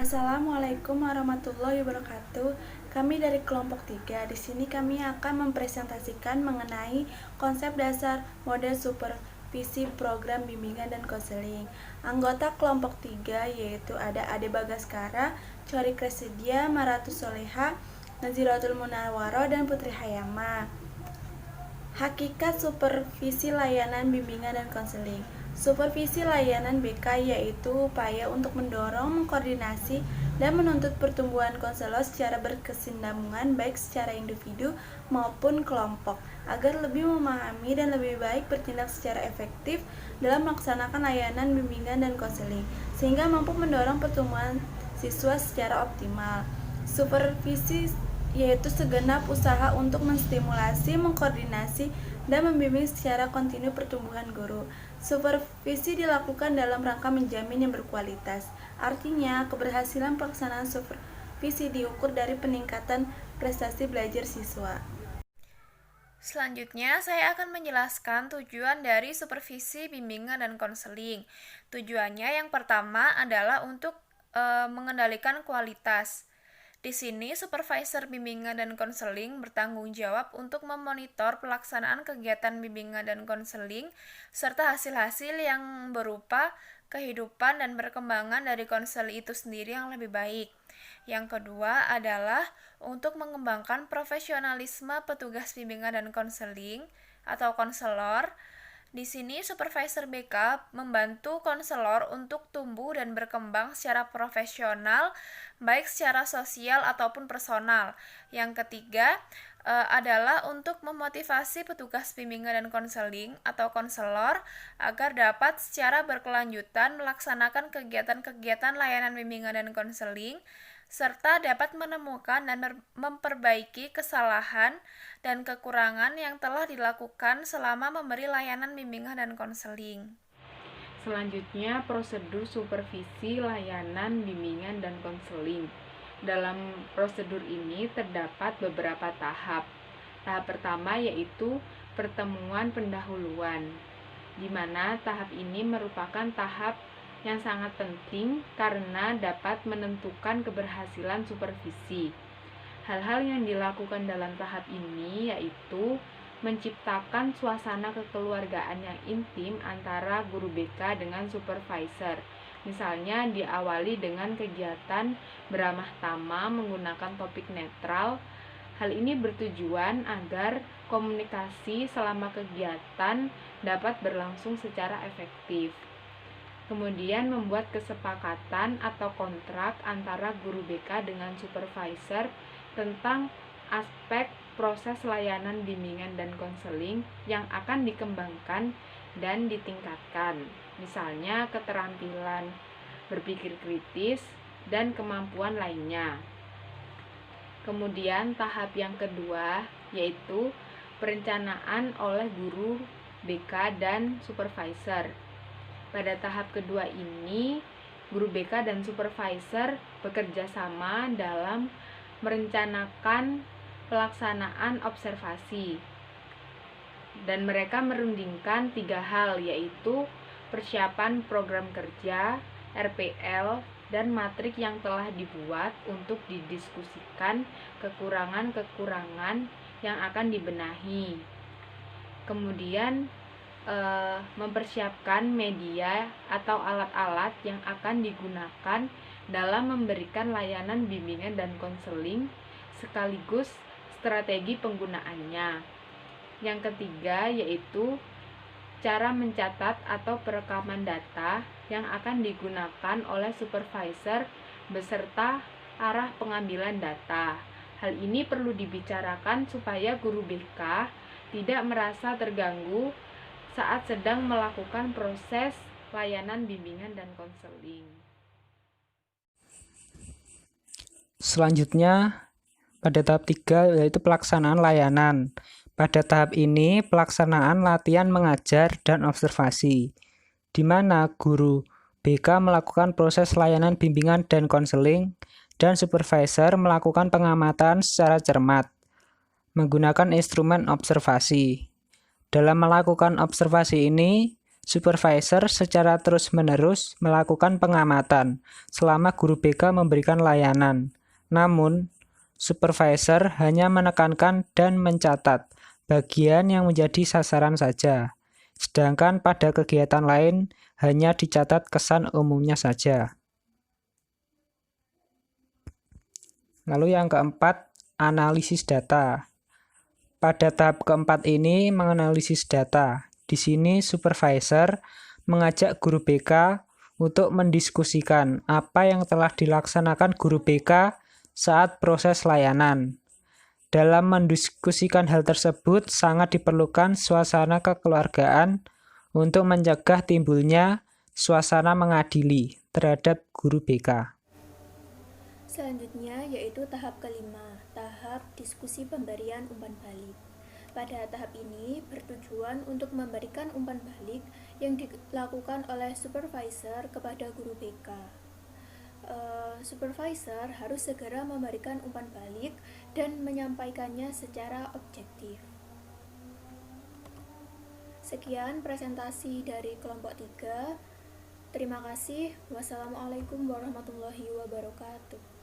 Assalamualaikum warahmatullahi wabarakatuh. Kami dari kelompok 3. Di sini kami akan mempresentasikan mengenai konsep dasar model supervisi program bimbingan dan konseling. Anggota kelompok 3 yaitu ada Ade Bagaskara, Cori Kresedia, Maratus Soleha, Naziratul Munawwaro, dan Putri Hayama. Hakikat supervisi layanan bimbingan dan konseling. Supervisi layanan BK yaitu upaya untuk mendorong, mengkoordinasi, dan menuntut pertumbuhan konselor secara berkesinambungan baik secara individu maupun kelompok agar lebih memahami dan lebih baik bertindak secara efektif dalam melaksanakan layanan bimbingan dan konseling sehingga mampu mendorong pertumbuhan siswa secara optimal. Supervisi yaitu segenap usaha untuk menstimulasi, mengkoordinasi, dan membimbing secara kontinu pertumbuhan guru. Supervisi dilakukan dalam rangka menjamin yang berkualitas. Artinya, keberhasilan pelaksanaan supervisi diukur dari peningkatan prestasi belajar siswa. Selanjutnya, saya akan menjelaskan tujuan dari supervisi bimbingan dan konseling. Tujuannya yang pertama adalah untuk mengendalikan kualitas. Di sini, supervisor bimbingan dan konseling bertanggung jawab untuk memonitor pelaksanaan kegiatan bimbingan dan konseling serta hasil-hasil yang berupa kehidupan dan perkembangan dari konseling itu sendiri yang lebih baik. Yang kedua adalah untuk mengembangkan profesionalisme petugas bimbingan dan konseling atau konselor. Di sini supervisor BK membantu konselor untuk tumbuh dan berkembang secara profesional, baik secara sosial ataupun personal. Yang ketiga adalah untuk memotivasi petugas bimbingan dan konseling atau konselor agar dapat secara berkelanjutan melaksanakan kegiatan-kegiatan layanan bimbingan dan konseling serta dapat menemukan dan memperbaiki kesalahan dan kekurangan yang telah dilakukan selama memberi layanan bimbingan dan konseling. Selanjutnya, prosedur supervisi layanan bimbingan dan konseling. Dalam prosedur ini terdapat beberapa tahap. Tahap pertama yaitu pertemuan pendahuluan, di mana tahap ini merupakan tahap yang sangat penting karena dapat menentukan keberhasilan supervisi. Hal-hal yang dilakukan dalam tahap ini yaitu menciptakan suasana kekeluargaan yang intim antara guru BK dengan supervisor. Misalnya diawali dengan kegiatan beramah tamah menggunakan topik netral. Hal ini bertujuan agar komunikasi selama kegiatan dapat berlangsung secara efektif. Kemudian membuat kesepakatan atau kontrak antara guru BK dengan supervisor tentang aspek proses layanan bimbingan dan konseling yang akan dikembangkan dan ditingkatkan. Misalnya keterampilan berpikir kritis dan kemampuan lainnya. Kemudian tahap yang kedua yaitu perencanaan oleh guru BK dan supervisor. Pada tahap kedua ini, guru BK dan supervisor bekerja sama dalam merencanakan pelaksanaan observasi. Dan mereka merundingkan 3 hal yaitu persiapan program kerja, RPL, dan matrik yang telah dibuat untuk didiskusikan kekurangan-kekurangan yang akan dibenahi. Kemudian mempersiapkan media atau alat-alat yang akan digunakan dalam memberikan layanan bimbingan dan konseling sekaligus strategi penggunaannya. Yang ketiga yaitu cara mencatat atau perekaman data yang akan digunakan oleh supervisor beserta arah pengambilan data. Hal ini perlu dibicarakan supaya guru BK tidak merasa terganggu saat sedang melakukan proses layanan bimbingan dan konseling. Selanjutnya, pada tahap 3 yaitu pelaksanaan layanan. Pada tahap ini, pelaksanaan latihan mengajar dan observasi, di mana guru BK melakukan proses layanan bimbingan dan konseling, dan supervisor melakukan pengamatan secara cermat, menggunakan instrumen observasi. Dalam melakukan observasi ini, Supervisor secara terus-menerus melakukan pengamatan selama guru BK memberikan layanan. Namun, supervisor hanya menekankan dan mencatat bagian yang menjadi sasaran saja. Sedangkan pada kegiatan lain hanya dicatat kesan umumnya saja. Lalu yang keempat, analisis data. Pada tahap keempat ini menganalisis data. Di sini supervisor mengajak guru BK untuk mendiskusikan apa yang telah dilaksanakan guru BK saat proses layanan. Dalam mendiskusikan hal tersebut sangat diperlukan suasana kekeluargaan untuk mencegah timbulnya suasana mengadili terhadap guru BK. Selanjutnya yaitu tahap kelima, tahap diskusi pemberian umpan balik. Pada tahap ini bertujuan untuk memberikan umpan balik yang dilakukan oleh supervisor kepada guru BK. Supervisor harus segera memberikan umpan balik dan menyampaikannya secara objektif. Sekian presentasi dari kelompok 3. Terima kasih. Wassalamualaikum warahmatullahi wabarakatuh.